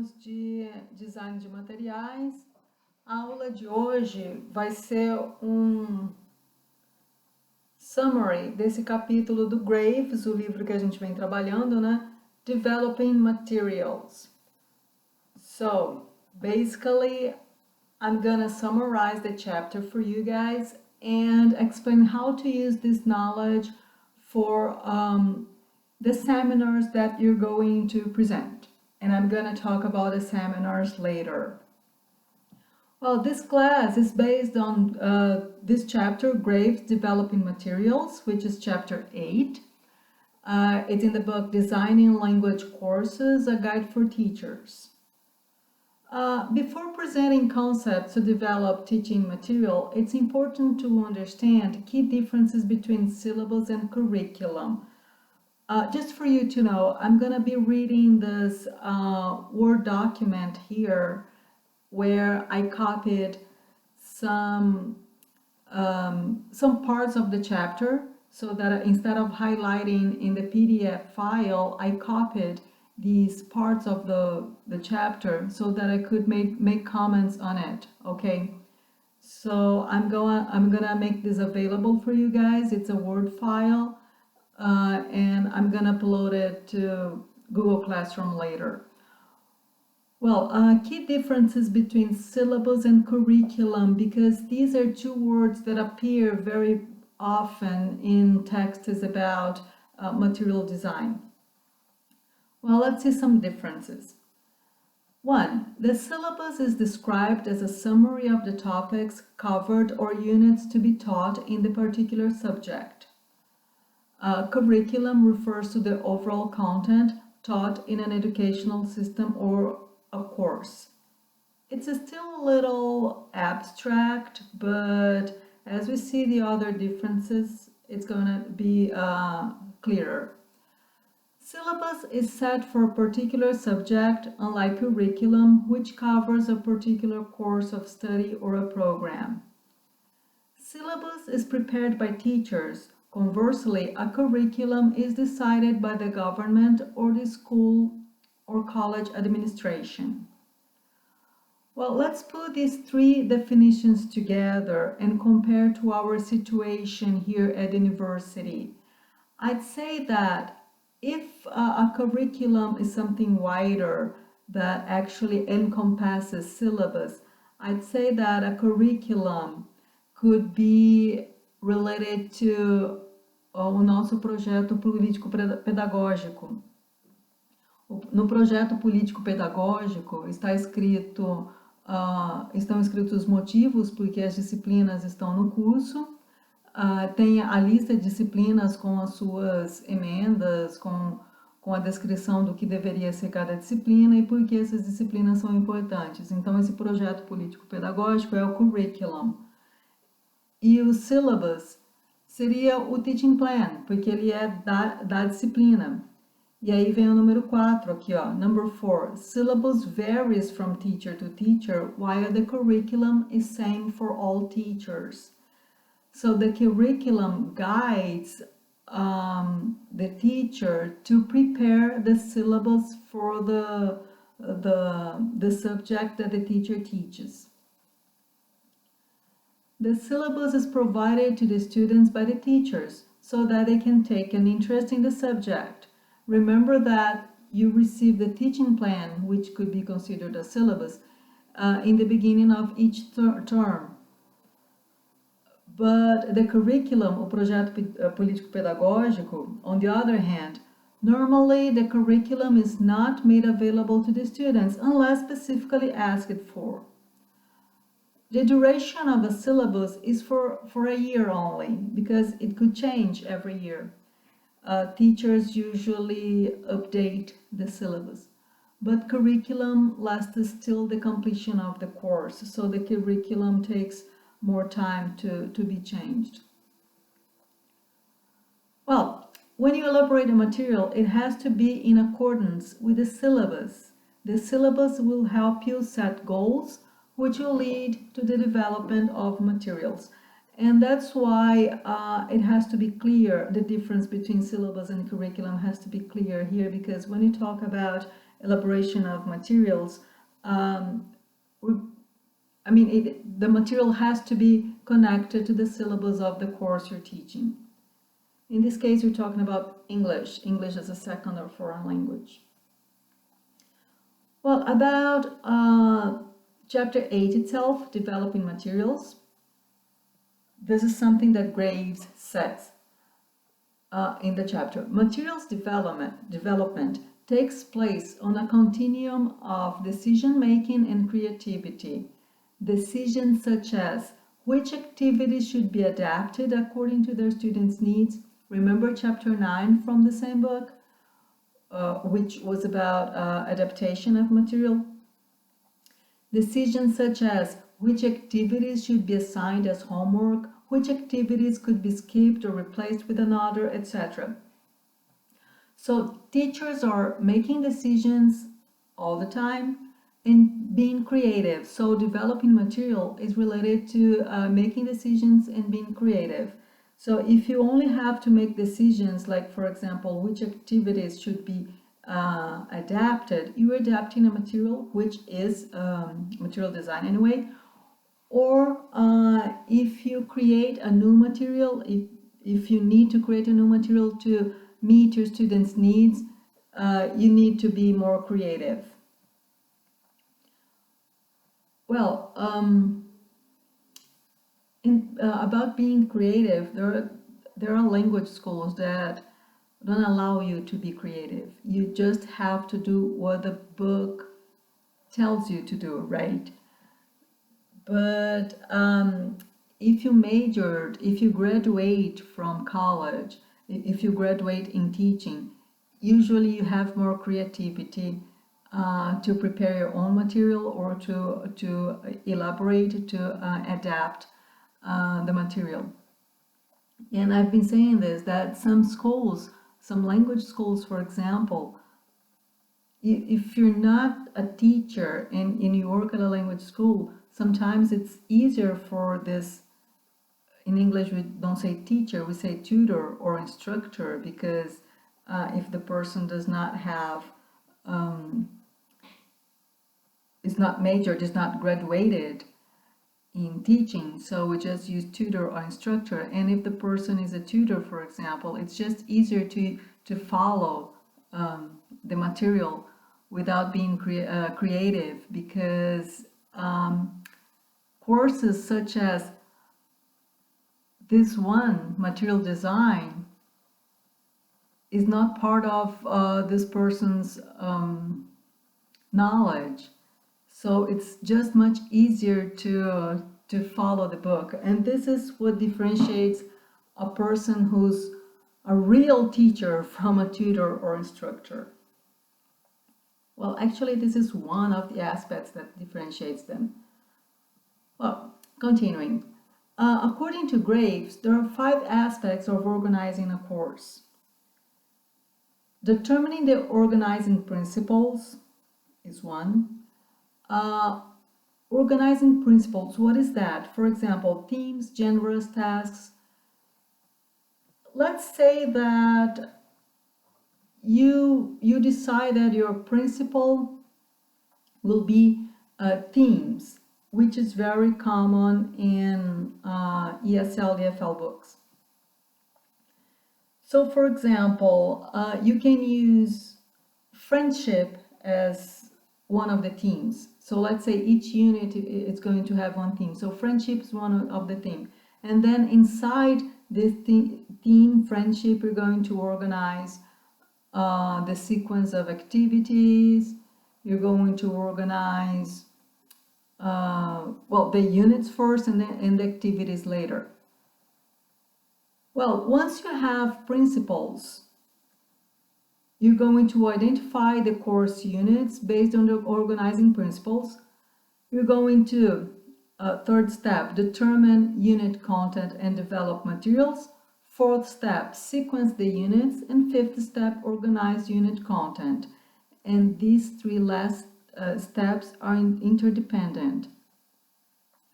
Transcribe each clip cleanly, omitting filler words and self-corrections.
alunos de design de materiais. A aula de hoje vai ser summary desse capítulo do Graves, o livro que a gente vem trabalhando, né? Developing Materials. So, basically, I'm gonna summarize the chapter for you guys and explain how to use this knowledge for the seminars that you're going to present. And I'm gonna talk about the seminars later. Well, this class is based on this chapter, Graves Developing Materials, which is chapter 8. It's in the book Designing Language Courses, a Guide for Teachers. Before presenting concepts to develop teaching material, it's important to understand key differences between syllabus and curriculum. Just for you to know, I'm going to be reading this Word document here where I copied some parts of the chapter so that instead of highlighting in the PDF file, I copied these parts of the chapter so that I could make comments on it, okay? So I'm gonna make this available for you guys. It's a Word file, and I'm gonna upload it to Google Classroom later. Well, key differences between syllabus and curriculum, because these are two words that appear very often in texts about material design. Well, let's see some differences. 1. The syllabus is described as a summary of the topics covered or units to be taught in the particular subject. Curriculum refers to the overall content taught in an educational system or a course. It's still a little abstract, but as we see the other differences, it's going to be clearer. Syllabus is set for a particular subject, unlike curriculum, which covers a particular course of study or a program. Syllabus is prepared by teachers. Conversely, a curriculum is decided by the government or the school or college administration. Well, let's put these three definitions together and compare to our situation here at university. I'd say that if a curriculum is something wider that actually encompasses syllabus, I'd say that a curriculum could be related to o nosso projeto político-pedagógico. No projeto político-pedagógico estão escritos os motivos porque as disciplinas estão no curso, tem a lista de disciplinas com as suas emendas, com a descrição do que deveria ser cada disciplina e por que essas disciplinas são importantes. Então, esse projeto político-pedagógico é o curriculum. E o syllabus seria o teaching plan, porque ele é da disciplina. E aí vem o número 4 aqui, ó. Number 4. Syllabus varies from teacher to teacher, while the curriculum is same for all teachers. So the curriculum guides the teacher to prepare the syllabus for the subject that the teacher teaches. The syllabus is provided to the students by the teachers so that they can take an interest in the subject. Remember that you receive the teaching plan, which could be considered a syllabus, in the beginning of each term. But the curriculum, o projeto político-pedagógico, on the other hand, normally the curriculum is not made available to the students unless specifically asked for. The duration of a syllabus is for a year only, because it could change every year. Teachers usually update the syllabus, but curriculum lasts till the completion of the course, so the curriculum takes more time to be changed. Well, when you elaborate a material, it has to be in accordance with the syllabus. The syllabus will help you set goals, which will lead to the development of materials. And that's why it has to be clear, the difference between syllabus and curriculum has to be clear here, because when you talk about elaboration of materials, the material has to be connected to the syllabus of the course you're teaching. In this case, we're talking about English as a second or foreign language. Well, about Chapter 8 itself, developing materials. This is something that Graves says in the chapter. Materials development takes place on a continuum of decision-making and creativity. Decisions such as which activities should be adapted according to their students' needs. Remember chapter 9 from the same book, which was about adaptation of material. Decisions such as which activities should be assigned as homework, which activities could be skipped or replaced with another, etc. So teachers are making decisions all the time and being creative. So developing material is related to making decisions and being creative. So if you only have to make decisions, like for example, which activities should be adapted, you're adapting a material, which is material design anyway. Or if you create a new material, if you need to create a new material to meet your students' needs, you need to be more creative. Well, about being creative, there are language schools that don't allow you to be creative. You just have to do what the book tells you to do, right? But if you graduate from college, if you graduate in teaching, usually you have more creativity to prepare your own material or to elaborate, to adapt the material. And I've been saying this, that some schools, some language schools, for example, if you're not a teacher and you work at a language school, sometimes it's easier for this. In English, we don't say teacher, we say tutor or instructor, because if the person does not have, is not majored, is not graduated in teaching, so we just use tutor or instructor. And if the person is a tutor, for example, it's just easier to follow the material without being creative, because courses such as this one, material design, is not part of this person's knowledge. So it's just much easier to follow the book. And this is what differentiates a person who's a real teacher from a tutor or instructor. Well, actually, this is one of the aspects that differentiates them. Well, continuing. According to Graves, there are 5 aspects of organizing a course. Determining the organizing principles is one. Organizing principles, what is that? For example, themes, genres, tasks. Let's say that you decide that your principle will be themes, which is very common in ESL, EFL books. So, for example, you can use friendship as one of the themes. So let's say each unit is going to have one theme. So friendship is one of the theme. And then inside this theme, friendship, you're going to organize the sequence of activities. You're going to organize, the units first and the activities later. Well, once you have principles, you're going to identify the course units based on the organizing principles. You're going to, third step, determine unit content and develop materials. Fourth step, sequence the units. And fifth step, organize unit content. And these 3 last steps are interdependent.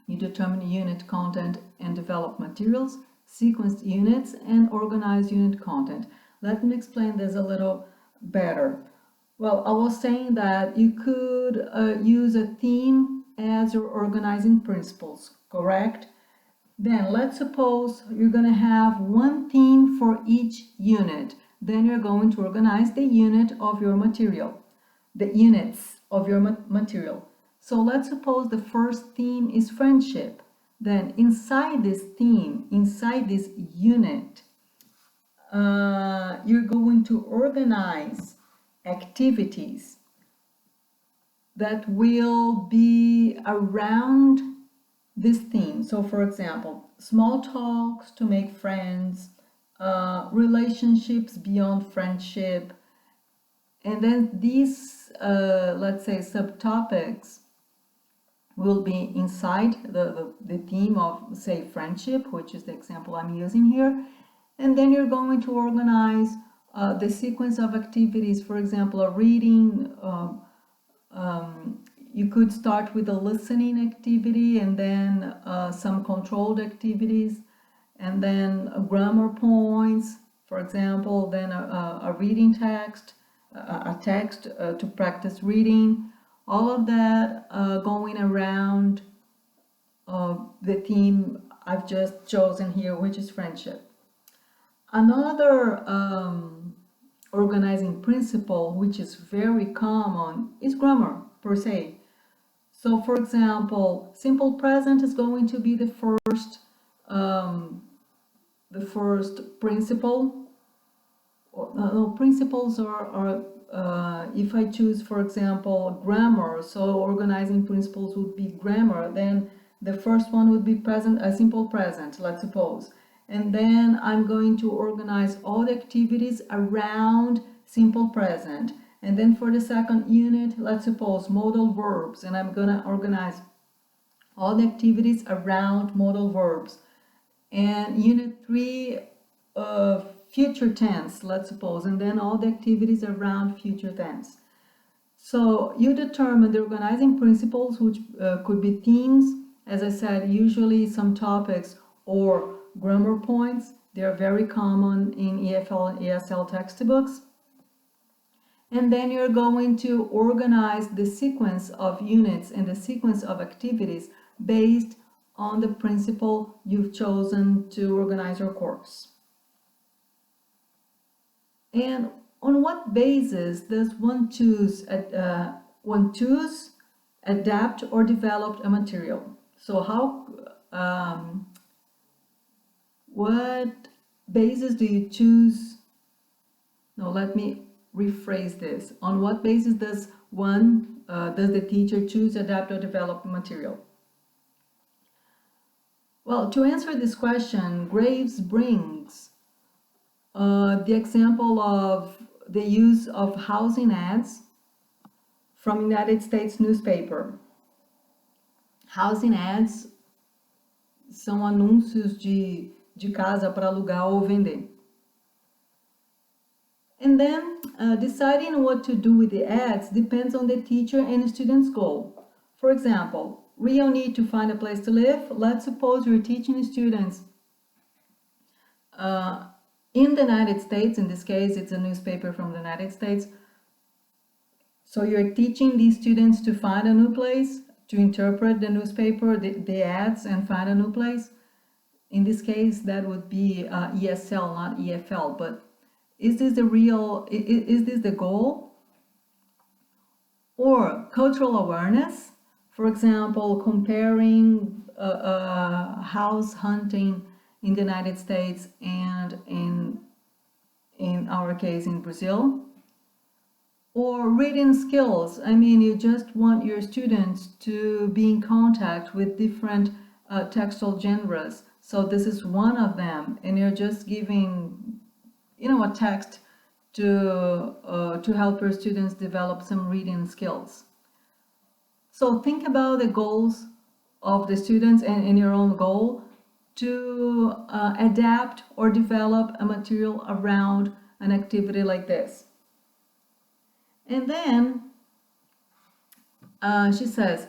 You determine unit content and develop materials, sequence units, and organize unit content. Let me explain this a little better. Well, I was saying that you could use a theme as your organizing principles, correct? Then let's suppose you're going to have one theme for each unit. Then you're going to organize the unit of your material, the units of your material. So let's suppose the first theme is friendship. Then inside this theme, inside this unit, you're going to organize activities that will be around this theme. So, for example, small talks to make friends, relationships beyond friendship, and then these, let's say, subtopics will be inside the theme of, say, friendship, which is the example I'm using here. And then you're going to organize the sequence of activities, for example, a reading. You could start with a listening activity and then some controlled activities, and then grammar points, for example, then a reading text, a text to practice reading, all of that going around the theme I've just chosen here, which is friendship. Another organizing principle, which is very common, is grammar per se. So, for example, simple present is going to be the first principle. No, principles are if I choose, for example, grammar, so organizing principles would be grammar, then the first one would be present, a simple present, let's suppose. And then I'm going to organize all the activities around simple present. And then for the second unit, let's suppose modal verbs, and I'm going to organize all the activities around modal verbs. And unit 3, future tense, let's suppose, and then all the activities around future tense. So you determine the organizing principles, which could be themes, as I said, usually some topics or grammar points. They are very common in EFL and ESL textbooks. And then you're going to organize the sequence of units and the sequence of activities based on the principle you've chosen to organize your course. And on what basis does one choose, adapt, or develop a material? So what basis do you choose? No, let me rephrase this. On what basis does the teacher choose, adapt, or develop material? Well, to answer this question, Graves brings the example of the use of housing ads from United States newspaper. Housing ads são anúncios de casa para alugar ou vender. And then deciding what to do with the ads depends on the teacher and the student's goal. For example, real need to find a place to live. Let's suppose you're teaching students in the United States. In this case, it's a newspaper from the United States. So you're teaching these students to find a new place, to interpret the newspaper, the ads, and find a new place. In this case, that would be ESL, not EFL. But is this the goal? Or cultural awareness, for example, comparing house hunting in the United States and in our case in Brazil. Or reading skills. I mean, you just want your students to be in contact with different textual genres. So this is one of them, and you're just giving, a text to help your students develop some reading skills. So think about the goals of the students and your own goal to adapt or develop a material around an activity like this. And then she says,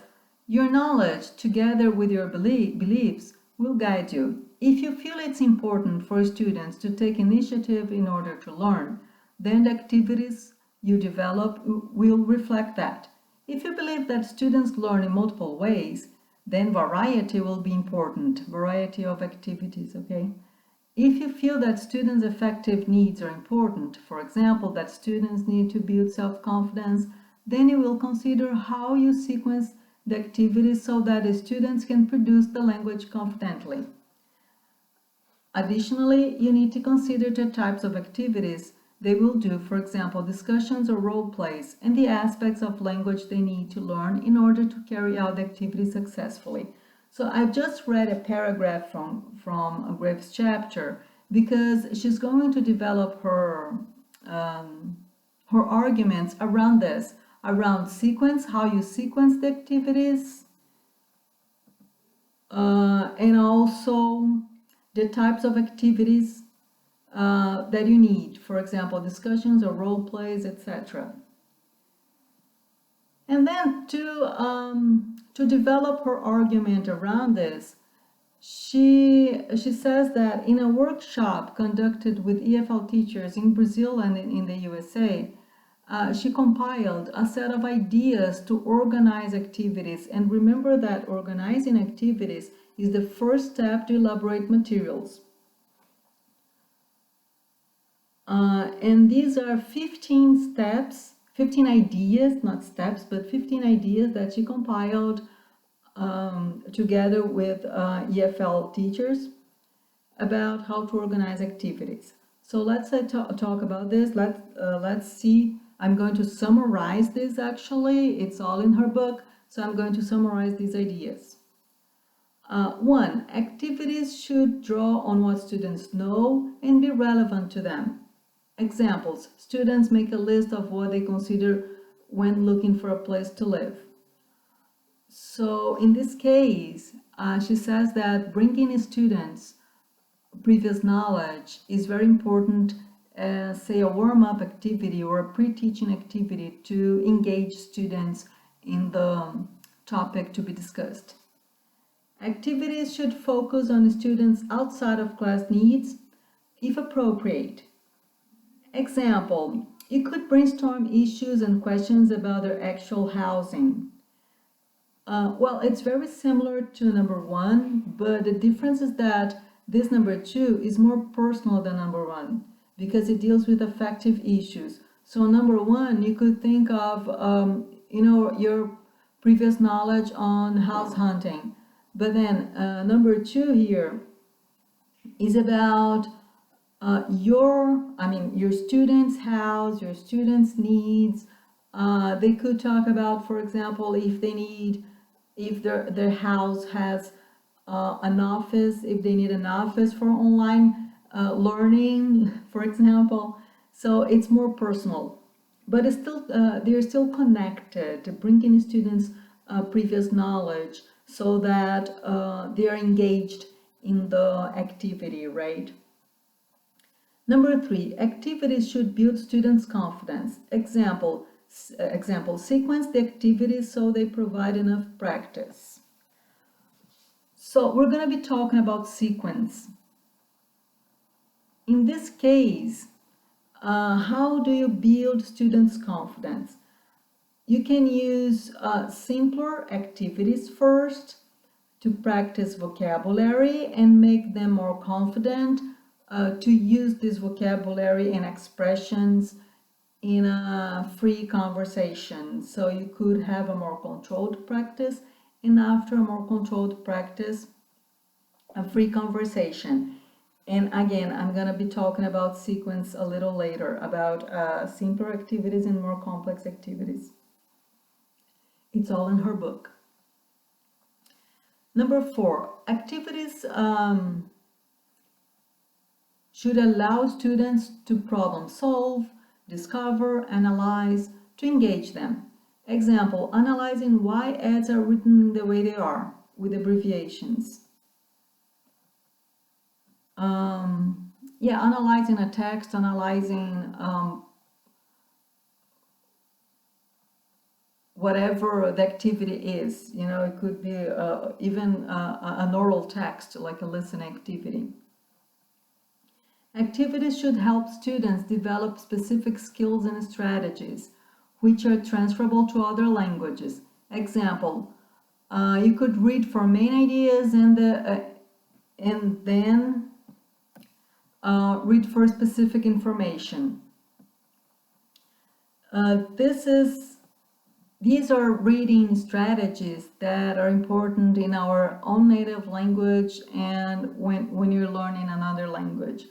your knowledge together with your beliefs will guide you. If you feel it's important for students to take initiative in order to learn, then the activities you develop will reflect that. If you believe that students learn in multiple ways, then variety will be important, variety of activities, okay? If you feel that students' affective needs are important, for example, that students need to build self-confidence, then you will consider how you sequence the activities so that the students can produce the language confidently. Additionally, you need to consider the types of activities they will do, for example, discussions or role plays, and the aspects of language they need to learn in order to carry out the activity successfully. So I just read a paragraph from Graves' chapter because she's going to develop her arguments around this, around sequence, how you sequence the activities, and also the types of activities that you need, for example, discussions or role plays, etc. And then to develop her argument around this, she says that in a workshop conducted with EFL teachers in Brazil and in the USA, she compiled a set of ideas to organize activities. And remember that organizing activities is the first step to elaborate materials. And these are 15 steps, 15 ideas, not steps, but 15 ideas that she compiled together with EFL teachers about how to organize activities. So let's talk about this. Let's see. I'm going to summarize this actually. It's all in her book. So I'm going to summarize these ideas. 1. Activities should draw on what students know and be relevant to them. Examples. Students make a list of what they consider when looking for a place to live. So in this case, she says that bringing students previous knowledge is very important as, say, a warm-up activity or a pre-teaching activity to engage students in the topic to be discussed. Activities should focus on students outside of class needs, if appropriate. Example, you could brainstorm issues and questions about their actual housing. Well, it's very similar to number 1, but the difference is that this number 2 is more personal than number 1 because it deals with affective issues. So number 1, you could think of, your previous knowledge on house hunting. But then number 2 here is about your student's house, your student's needs. They could talk about, for example, if their house has an office, if they need an office for online learning, for example. So it's more personal, but it's still they're still connected, bringing students previous knowledge so that they are engaged in the activity, right? Number 3, activities should build students' confidence. Example, sequence the activities so they provide enough practice. So we're going to be talking about sequence. In this case, how do you build students' confidence? You can use simpler activities first to practice vocabulary and make them more confident to use this vocabulary and expressions in a free conversation. So you could have a more controlled practice, and after a more controlled practice, a free conversation. And again, I'm going to be talking about sequence a little later, about simpler activities and more complex activities. It's all in her book. Number 4, activities should allow students to problem solve, discover, analyze, to engage them. Example, analyzing why ads are written the way they are, with abbreviations. Analyzing a text, analyzing whatever the activity is. It could be even an oral text, like a listening activity. Activities should help students develop specific skills and strategies which are transferable to other languages. Example, you could read for main ideas and then read for specific information. These are reading strategies that are important in our own native language and when you're learning another language.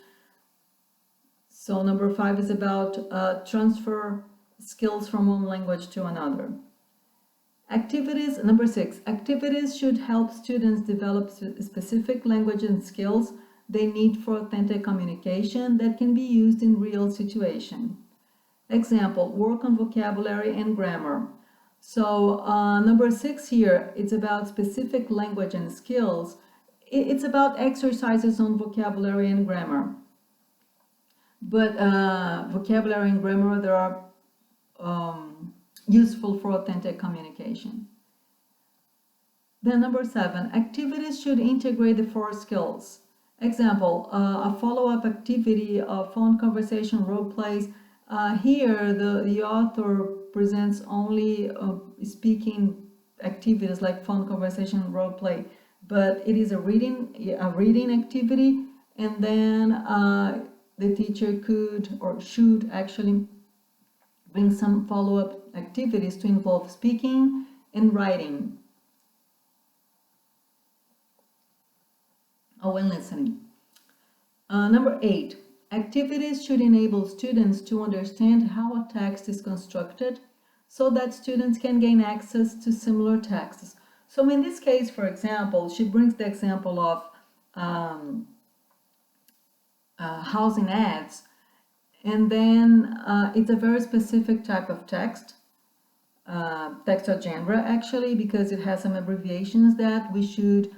So number 5 is about transfer skills from one language to another. Activities, number 6, activities should help students develop specific language and skills they need for authentic communication that can be used in real situations. Example, work on vocabulary and grammar. So number 6 here, it's about specific language and skills. It's about exercises on vocabulary and grammar. But vocabulary and grammar, they are useful for authentic communication. Then number 7, activities should integrate the 4 skills. Example, a follow-up activity of phone conversation role plays. Here the author presents only speaking activities like phone conversation role play, but it is a reading activity, and then the teacher could or should actually bring some follow-up activities to involve speaking and writing. And listening. Number 8, activities should enable students to understand how a text is constructed so that students can gain access to similar texts. So in this case, for example, she brings the example of housing ads, and then it's a very specific type of text, text or genre actually, because it has some abbreviations that we should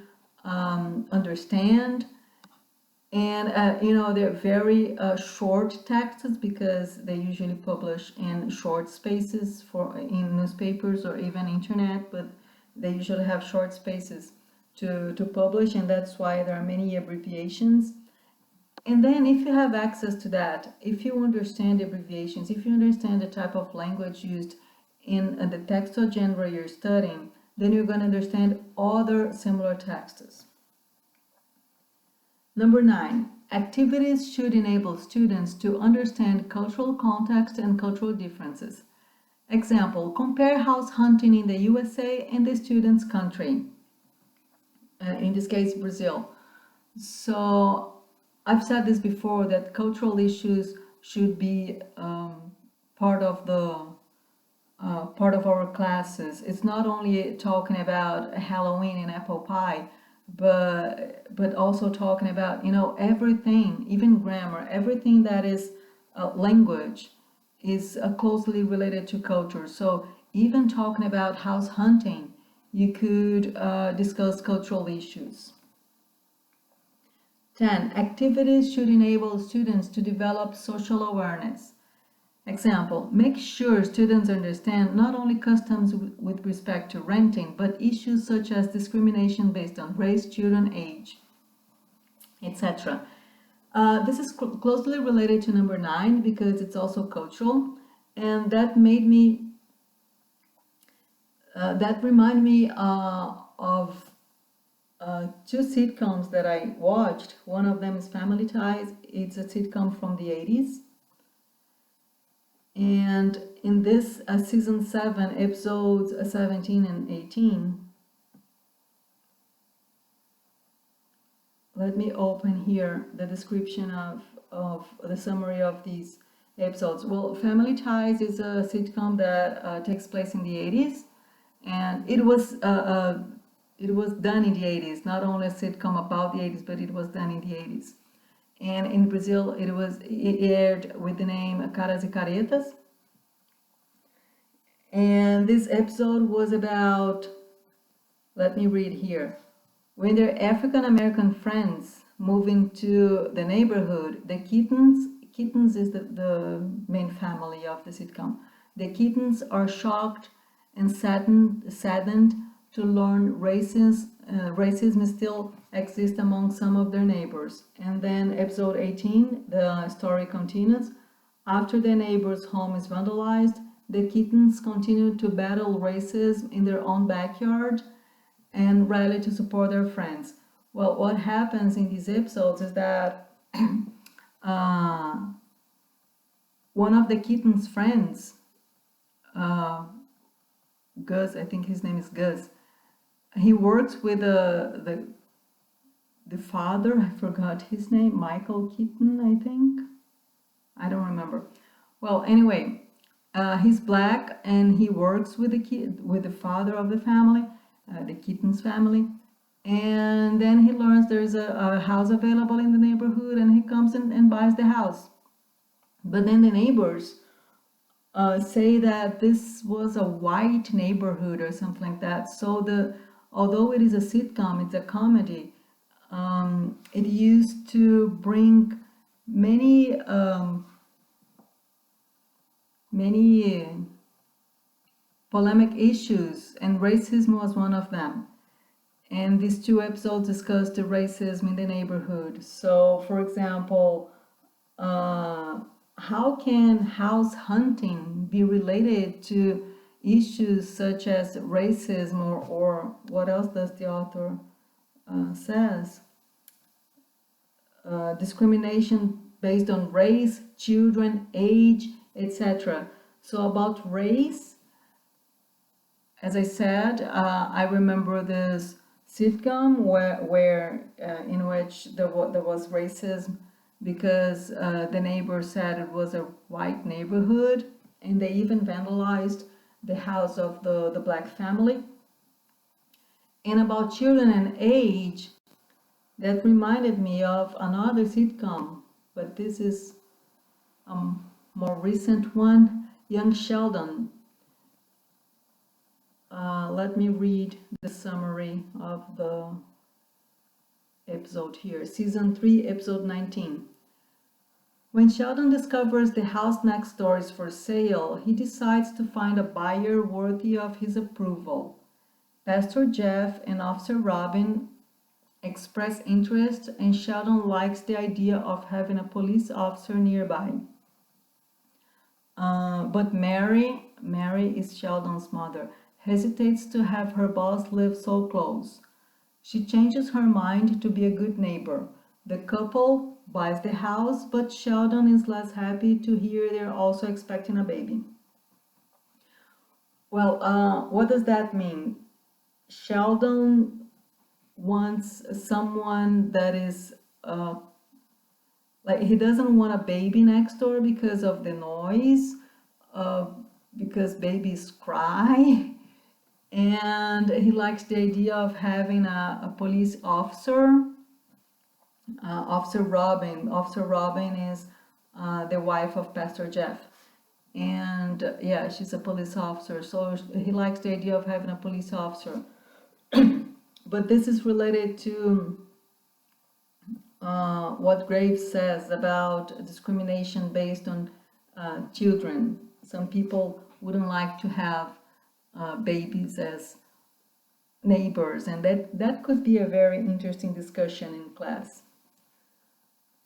understand. And you know, they're very short texts because they usually publish in short spaces in newspapers or even internet, but they usually have short spaces to publish, and that's why there are many abbreviations. And then if you have access to that, if you understand abbreviations, if you understand the type of language used in the text or genre you're studying, then you're going to understand other similar texts. Number 9, activities should enable students to understand cultural context and cultural differences. Example, compare house hunting in the USA and the student's country, in this case Brazil. So I've said this before, that cultural issues should be part of our classes. It's not only talking about Halloween and apple pie, but also talking about, you know, everything, even grammar, everything that is language is closely related to culture. So even talking about house hunting, you could discuss cultural issues. 10, activities should enable students to develop social awareness. Example, make sure students understand not only customs with respect to renting, but issues such as discrimination based on race, children, age, etc. This is closely related to number 9 because it's also cultural, and that reminded me of 2 sitcoms that I watched. One of them is Family Ties. It's a sitcom from the 80s. And in this season 7, episodes 17 and 18, let me open here the description of the summary of these episodes. Well, Family Ties is a sitcom that takes place in the 80s, and it was done in the 80s, not only a sitcom about the 80s, but it was done in the 80s. And in Brazil, it aired with the name Caras e Caretas. And this episode was about, let me read here. When their African American friends move into the neighborhood, the Kittens is the main family of the sitcom. The Kittens are shocked and saddened to learn racist racism still exists among some of their neighbors. And then episode 18, the story continues. After their neighbor's home is vandalized, the kittens continue to battle racism in their own backyard and rally to support their friends. Well, what happens in these episodes is that one of the kitten's friends, Gus, I think his name is Gus, he works with the father, I forgot his name, Michael Keaton, I think. I don't remember. Well, anyway, he's black and he works with the father of the family, the Keaton's family. And then he learns there's a house available in the neighborhood, and he comes in and buys the house. But then the neighbors say that this was a white neighborhood or something like that. So although it is a sitcom, it's a comedy, it used to bring many polemic issues, and racism was one of them. And these two episodes discussed the racism in the neighborhood. So, for example, how can house hunting be related to issues such as racism, or what else does the author says? Discrimination based on race, children, age, etc. So about race, as I said, I remember this sitcom where in which there was racism because the neighbor said it was a white neighborhood, and they even vandalized the house of the black family. And about children and age, that reminded me of another sitcom, but this is a more recent one, Young Sheldon. Let me read the summary of the episode here. Season 3, episode 19. When Sheldon discovers the house next door is for sale, he decides to find a buyer worthy of his approval. Pastor Jeff and Officer Robin express interest, and Sheldon likes the idea of having a police officer nearby. But Mary is Sheldon's mother, hesitates to have her boss live so close. She changes her mind to be a good neighbor. The couple buys the house, but Sheldon is less happy to hear they're also expecting a baby. Well, what does that mean? Sheldon wants someone that is like, he doesn't want a baby next door because of the noise, because babies cry, and he likes the idea of having a police officer. Officer Robin. Officer Robin is the wife of Pastor Jeff, and yeah, she's a police officer. So he likes the idea of having a police officer. But this is related to what Graves says about discrimination based on children. Some people wouldn't like to have babies as neighbors, and that could be a very interesting discussion in class.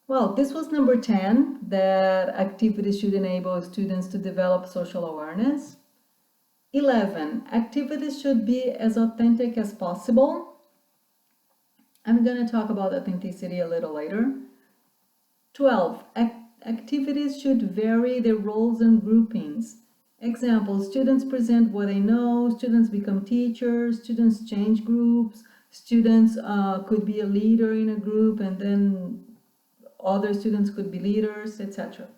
Well, this was number 10, that activities should enable students to develop social awareness. 11, activities should be as authentic as possible. I'm going to talk about authenticity a little later. 12, activities should vary their roles and groupings. Example, students present what they know, students become teachers, students change groups, students could be a leader in a group, and then other students could be leaders, etc.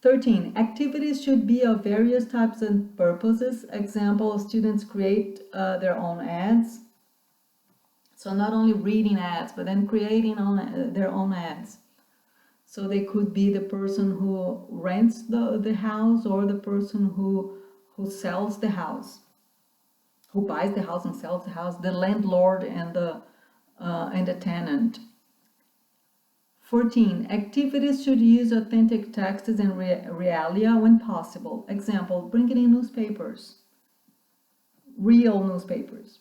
13, activities should be of various types and purposes. Example, students create their own ads. So not only reading ads, but then creating their own ads. So they could be the person who rents the house, or the person who sells the house, who buys the house and sells the house, the landlord and the tenant. 14, activities should use authentic texts and realia when possible. Example, bringing in newspapers, real newspapers.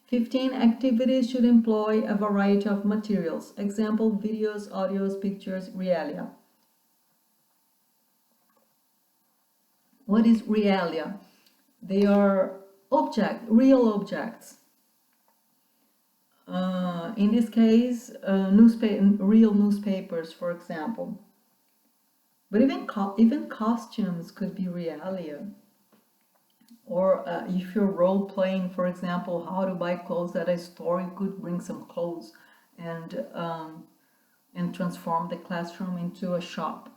15 activities should employ a variety of materials. Example, videos, audios, pictures, realia. What is realia? They are real objects. In this case, real newspapers, for example. But even costumes could be realia. Or if you're role-playing, for example, how to buy clothes at a store, you could bring some clothes and transform the classroom into a shop.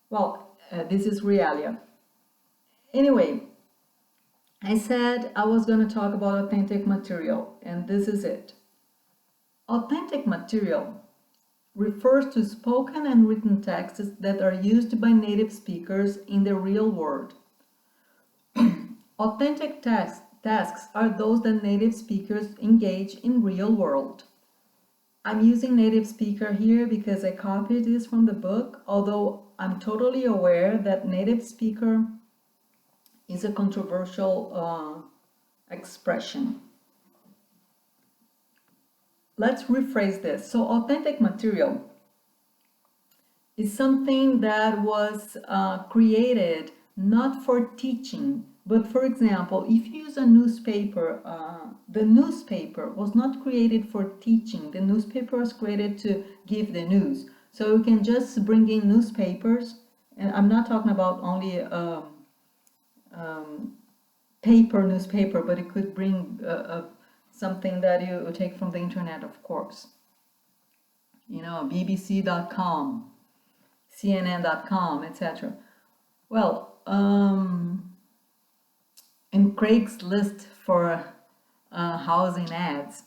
Well, this is realia. Anyway, I said I was going to talk about authentic material, and this is it. Authentic material refers to spoken and written texts that are used by native speakers in the real world. Authentic tasks are those that native speakers engage in real world. I'm using native speaker here because I copied this from the book, although I'm totally aware that native speaker is a controversial expression. Let's rephrase this. So authentic material is something that was created not for teaching, but for example, if you use a newspaper, the newspaper was not created for teaching. The newspaper was created to give the news. So you can just bring in newspapers, and I'm not talking about only paper newspaper, but it could bring something that you take from the internet, of course. You know, bbc.com, cnn.com, etc. Well, and Craigslist for housing ads.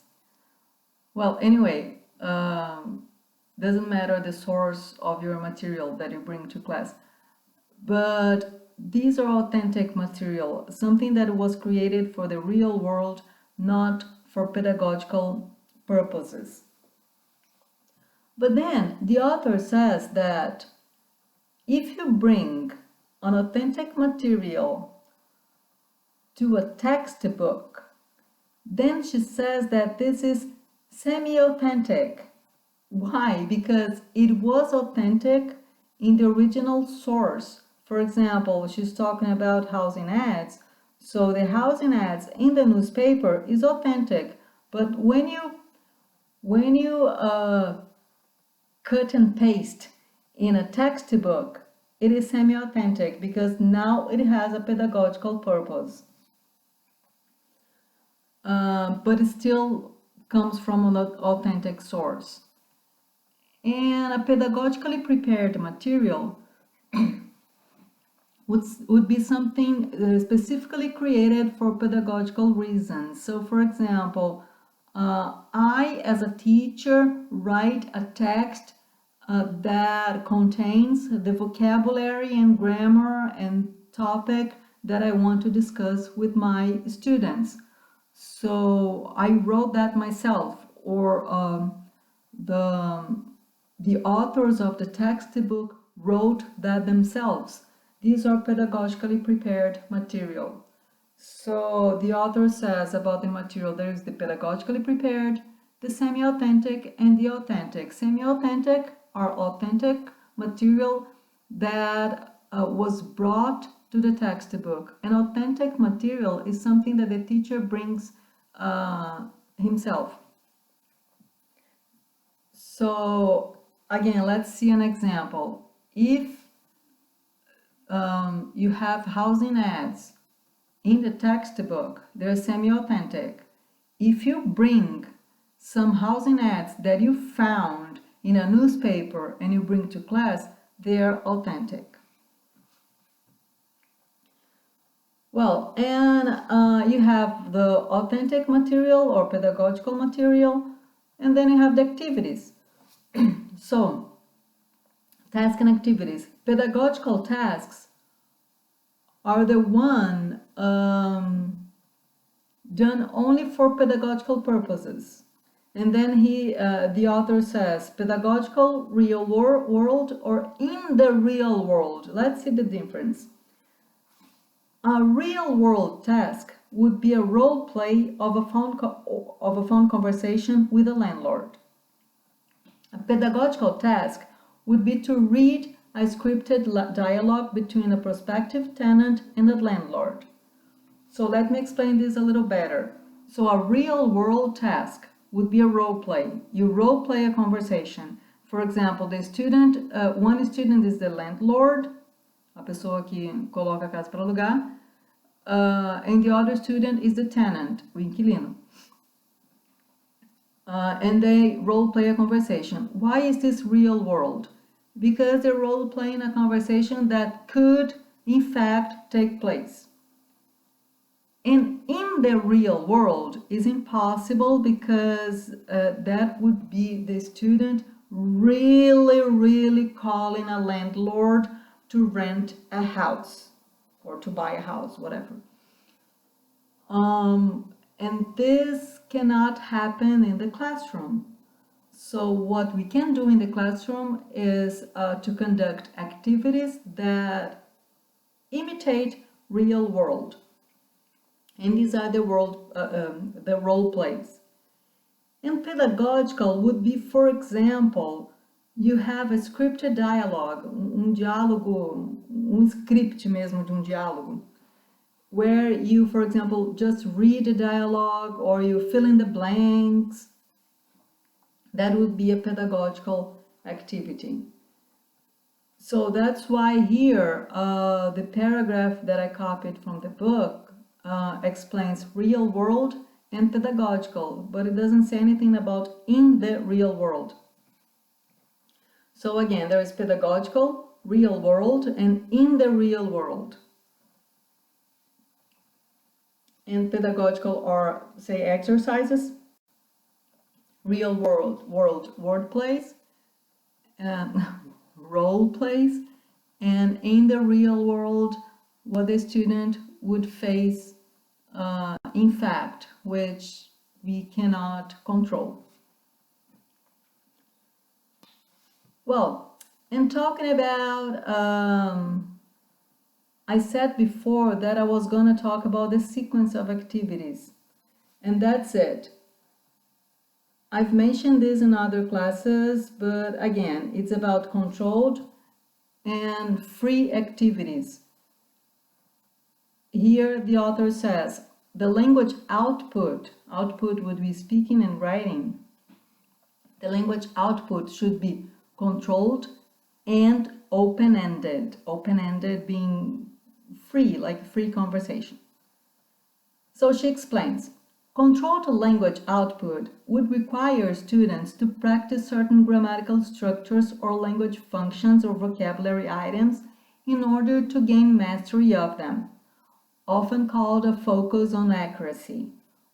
Well, anyway, doesn't matter the source of your material that you bring to class, but these are authentic material, something that was created for the real world, not for pedagogical purposes. But then the author says that if you bring an authentic material to a textbook, then she says that this is semi-authentic. Why? Because it was authentic in the original source. For example, she's talking about housing ads. So the housing ads in the newspaper is authentic, but when you cut and paste in a textbook, it is semi-authentic because now it has a pedagogical purpose. But it still comes from an authentic source. And a pedagogically prepared material would be something specifically created for pedagogical reasons. So, for example, I, as a teacher, write a text that contains the vocabulary and grammar and topic that I want to discuss with my students. So I wrote that myself, or the authors of the textbook wrote that themselves. These are pedagogically prepared material. So the author says about the material, there is the pedagogically prepared, the semi-authentic, and the authentic. Semi-authentic are authentic material that was brought to the textbook. An authentic material is something that the teacher brings himself. So again, let's see an example. If you have housing ads in the textbook, they're semi-authentic. If you bring some housing ads that you found in a newspaper and you bring to class, they're authentic. Well, and you have the authentic material or pedagogical material, and then you have the activities. So, tasks and activities. Pedagogical tasks are the one done only for pedagogical purposes. And then the author says pedagogical, real world, or in the real world. Let's see the difference. A real world task would be a role play of a phone conversation with a landlord. A pedagogical task would be to read a scripted dialogue between a prospective tenant and a landlord. So let me explain this a little better. So a real-world task would be a role play. You role play a conversation. For example, one student is the landlord, a pessoa que coloca a casa para alugar, and the other student is the tenant, o inquilino. And they role play a conversation. Why is this real world? Because they're role playing a conversation that could, in fact, take place. And in the real world is impossible because that would be the student really calling a landlord to rent a house or to buy a house, whatever. And this cannot happen in the classroom. So what we can do in the classroom is to conduct activities that imitate real world. And these are the role plays. And pedagogical would be, for example, you have a scripted dialogue, diálogo, script mesmo de diálogo, where you, for example, just read a dialogue or you fill in the blanks. That would be a pedagogical activity. So that's why here the paragraph that I copied from the book explains real world and pedagogical, but it doesn't say anything about in the real world. So again, there is pedagogical, real world, and in the real world. And pedagogical are, say, exercises, real world word plays, role plays, and in the real world, what the student would face in fact, which we cannot control. Well, and talking about, I said before that I was going to talk about the sequence of activities, and that's it. I've mentioned this in other classes, but again, it's about controlled and free activities. Here the author says the language output would be speaking and writing. The language output should be controlled and open-ended. Open-ended being free, like free conversation. So she explains, controlled language output would require students to practice certain grammatical structures or language functions or vocabulary items in order to gain mastery of them, often called a focus on accuracy.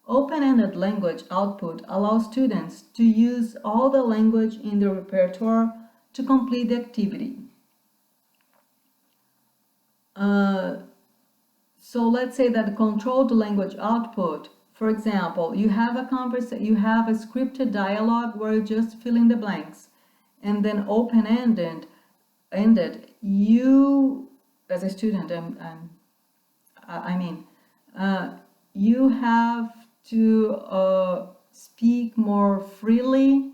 Open-ended language output allows students to use all the language in their repertoire to complete the activity. So let's say that controlled language output, for example, you have a scripted dialogue where you just fill in the blanks, and then open-ended, you as a student, you have to speak more freely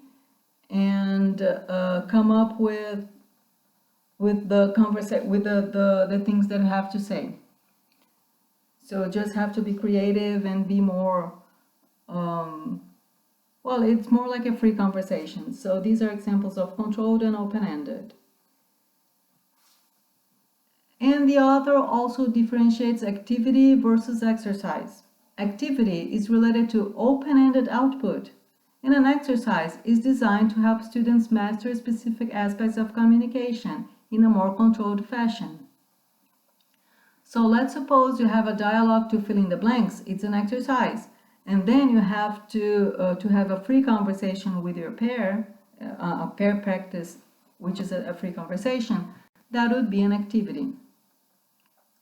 and come up with the things that you have to say. So just have to be creative and be more, well, it's more like a free conversation. So these are examples of controlled and open-ended. And the author also differentiates activity versus exercise. Activity is related to open-ended output, and an exercise is designed to help students master specific aspects of communication in a more controlled fashion. So let's suppose you have a dialogue to fill in the blanks. It's an exercise. And then you have to have a free conversation with your pair, a pair practice, which is a free conversation. That would be an activity.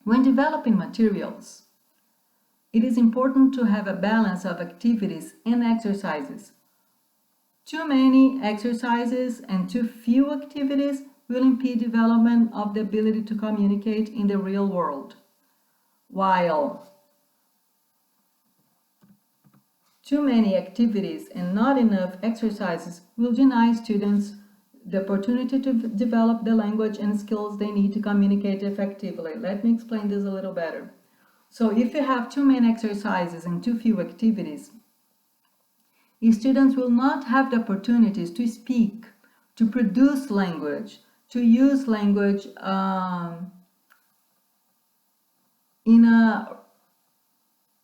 When developing materials, it is important to have a balance of activities and exercises. Too many exercises and too few activities will impede development of the ability to communicate in the real world. While too many activities and not enough exercises will deny students the opportunity to develop the language and skills they need to communicate effectively. Let me explain this a little better. So if you have too many exercises and too few activities, students will not have the opportunities to speak, to produce language, to use language in a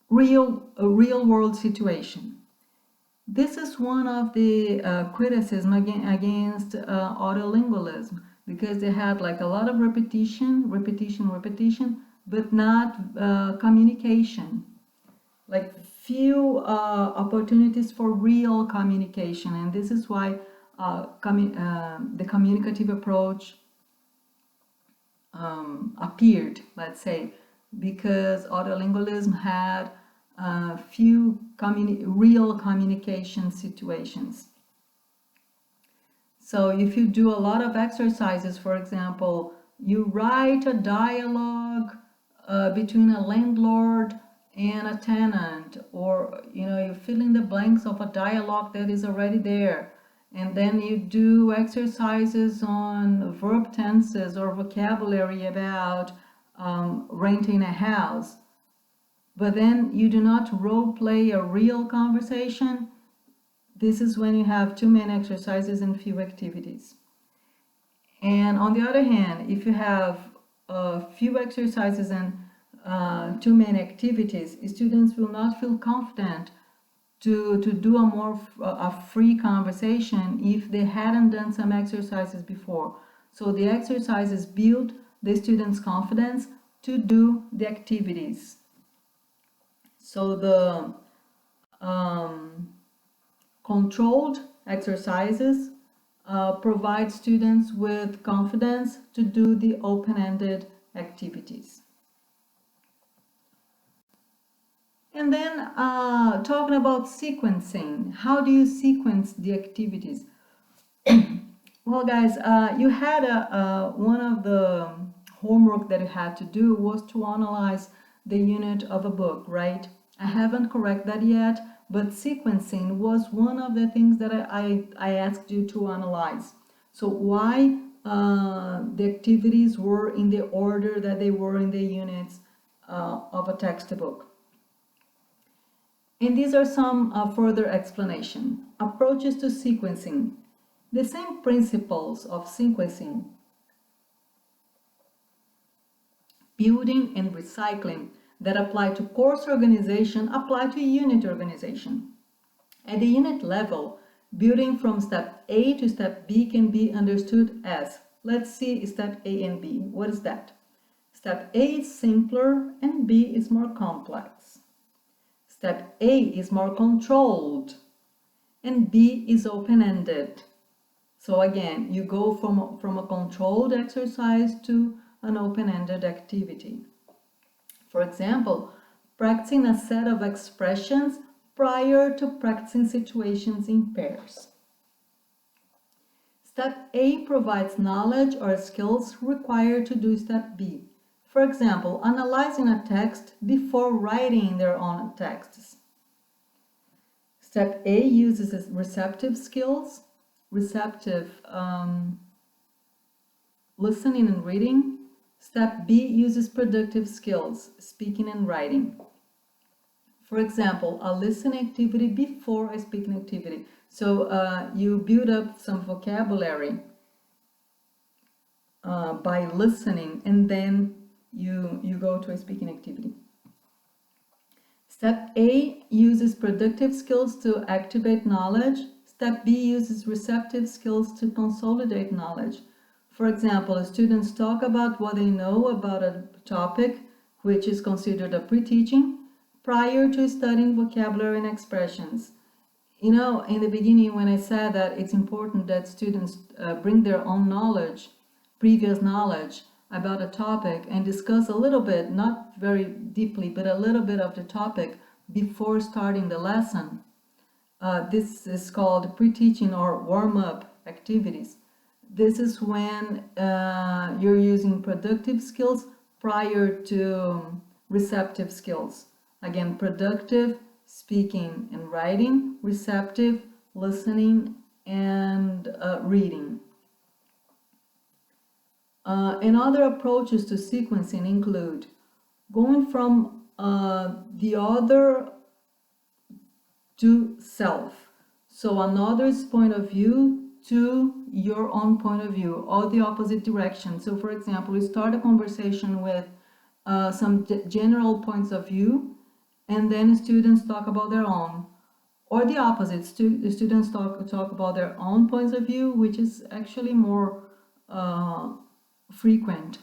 real world situation. This is one of the criticism against autolingualism, because they had like a lot of repetition, but not communication. Like few opportunities for real communication, and this is why the communicative approach appeared, let's say, because autolingualism had few real communication situations. So if you do a lot of exercises, for example, you write a dialogue between a landlord and a tenant, or you fill in the blanks of a dialogue that is already there, and then you do exercises on verb tenses or vocabulary about renting a house, but then you do not role play a real conversation. This is when you have too many exercises and few activities. And on the other hand, if you have few exercises and too many activities, students will not feel confident to do a free conversation if they hadn't done some exercises before. So the exercises build the students' confidence to do the activities. So the controlled exercises provide students with confidence to do the open-ended activities. And then talking about sequencing, how do you sequence the activities? Well, guys, you had one of the homework that you had to do was to analyze the unit of a book, right? I haven't corrected that yet, but sequencing was one of the things that I asked you to analyze. So why the activities were in the order that they were in the units of a textbook. And these are some further explanation. Approaches to sequencing. The same principles of sequencing, building and recycling that apply to course organization apply to unit organization. At the unit level, building from step A to step B can be understood as, let's see step A and B. What is that? Step A is simpler and B is more complex. Step A is more controlled and B is open-ended. So again, you go from a controlled exercise to an open-ended activity. For example, practicing a set of expressions prior to practicing situations in pairs. Step A provides knowledge or skills required to do step B. For example, analyzing a text before writing their own texts. Step A uses receptive skills, listening and reading. Step B uses productive skills, speaking and writing. For example, a listening activity before a speaking activity. So you build up some vocabulary by listening, and then you go to a speaking activity. Step A uses productive skills to activate knowledge. Step B uses receptive skills to consolidate knowledge. For example, students talk about what they know about a topic, which is considered a pre-teaching, prior to studying vocabulary and expressions. In the beginning when I said that it's important that students bring their own knowledge, previous knowledge about a topic, and discuss a little bit, not very deeply, but a little bit of the topic before starting the lesson. This is called pre-teaching or warm-up activities. This is when you're using productive skills prior to receptive skills. Again, productive speaking and writing, receptive, listening, and reading. And other approaches to sequencing include going from the other to self. So another's point of view to your own point of view, or the opposite direction. So for example, we start a conversation with some general points of view, and then students talk about their own. Or the opposite, the students talk about their own points of view, which is actually more frequent.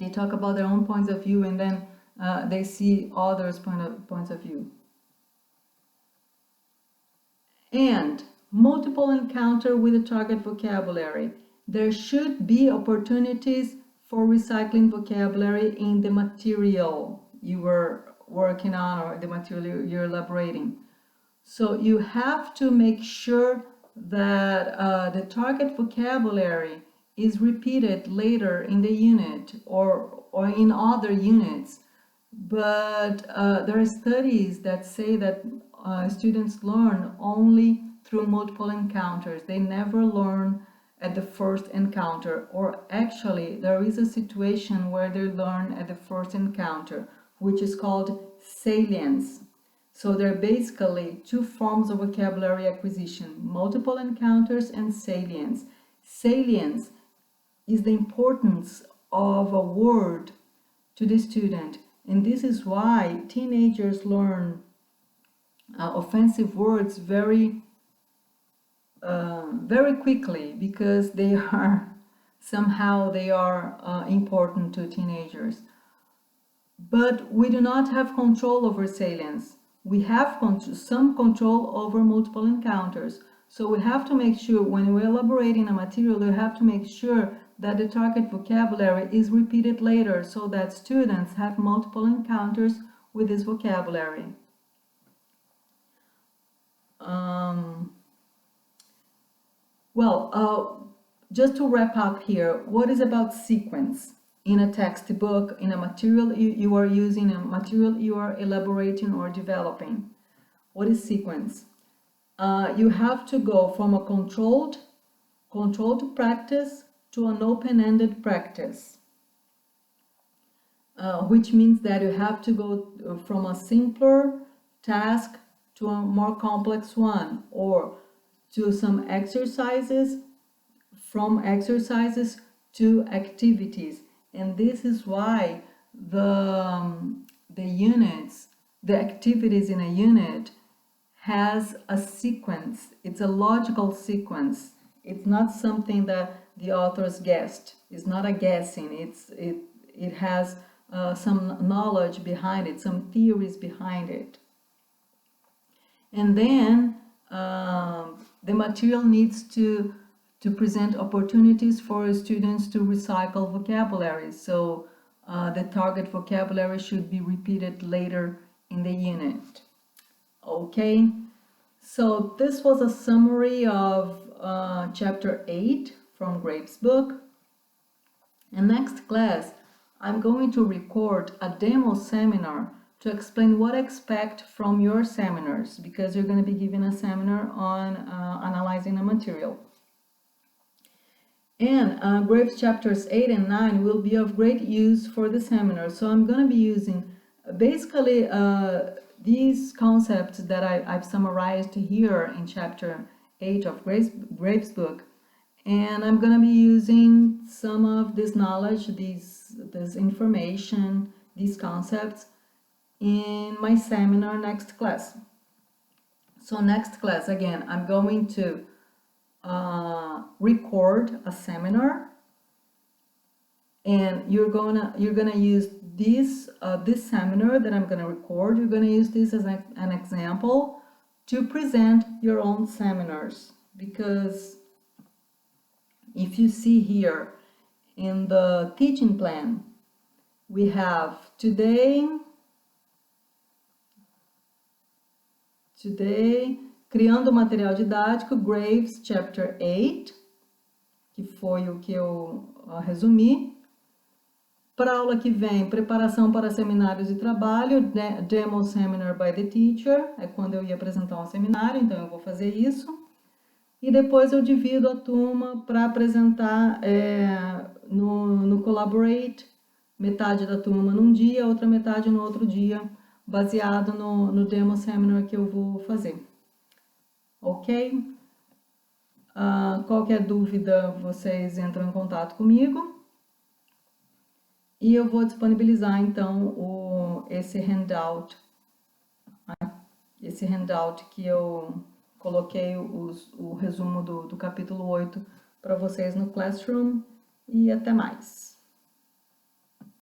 They talk about their own points of view, and then they see others' points of view. And multiple encounter with the target vocabulary. There should be opportunities for recycling vocabulary in the material you were working on, or the material you're elaborating. So you have to make sure that the target vocabulary is repeated later in the unit or in other units. But there are studies that say that students learn only through multiple encounters. They never learn at the first encounter, or actually there is a situation where they learn at the first encounter, which is called salience. So there are basically two forms of vocabulary acquisition: multiple encounters and salience. Salience is the importance of a word to the student, and this is why teenagers learn offensive words very quickly, because they are somehow important to teenagers. But we do not have control over salience. We have some control over multiple encounters. So we have to make sure, when we're elaborating a material, we have to make sure that the target vocabulary is repeated later, so that students have multiple encounters with this vocabulary. Just to wrap up here, what is about sequence in a textbook, in a material you are using, a material you are elaborating or developing? What is sequence? You have to go from a controlled practice to an open-ended practice, which means that you have to go from a simpler task to a more complex one, or to some exercises, from exercises to activities. And this is why the activities in a unit has a sequence. It's a logical sequence. It's not something that the authors guessed. It's not a guessing. It has some knowledge behind it, some theories behind it. And then the material needs to present opportunities for students to recycle vocabulary. So the target vocabulary should be repeated later in the unit. Okay, so this was a summary of chapter 8 from Graves' book. In next class, I'm going to record a demo seminar to explain what to expect from your seminars, because you're going to be given a seminar on analyzing a material. And Graves chapters 8 and 9 will be of great use for the seminar. So I'm going to be using basically these concepts that I've summarized here in chapter 8 of Graves' book. And I'm going to be using some of this knowledge, this information, these concepts in my seminar next class. So next class, again, I'm going to record a seminar, and you're gonna use this seminar that I'm gonna record. You're gonna use this as an example to present your own seminars, because if you see here in the teaching plan, we have today criando material didático, Graves chapter 8, que foi o que eu resumi. Para a aula que vem, preparação para seminários e trabalho, demo seminar by the teacher, é quando eu ia apresentar um seminário, então eu vou fazer isso. E depois eu divido a turma para apresentar no Collaborate, metade da turma num dia, outra metade no outro dia, baseado no demo seminar que eu vou fazer. Ok? Qualquer dúvida, vocês entram em contato comigo. E eu vou disponibilizar, então, esse handout que eu coloquei o resumo do capítulo 8 para vocês no Classroom. E até mais!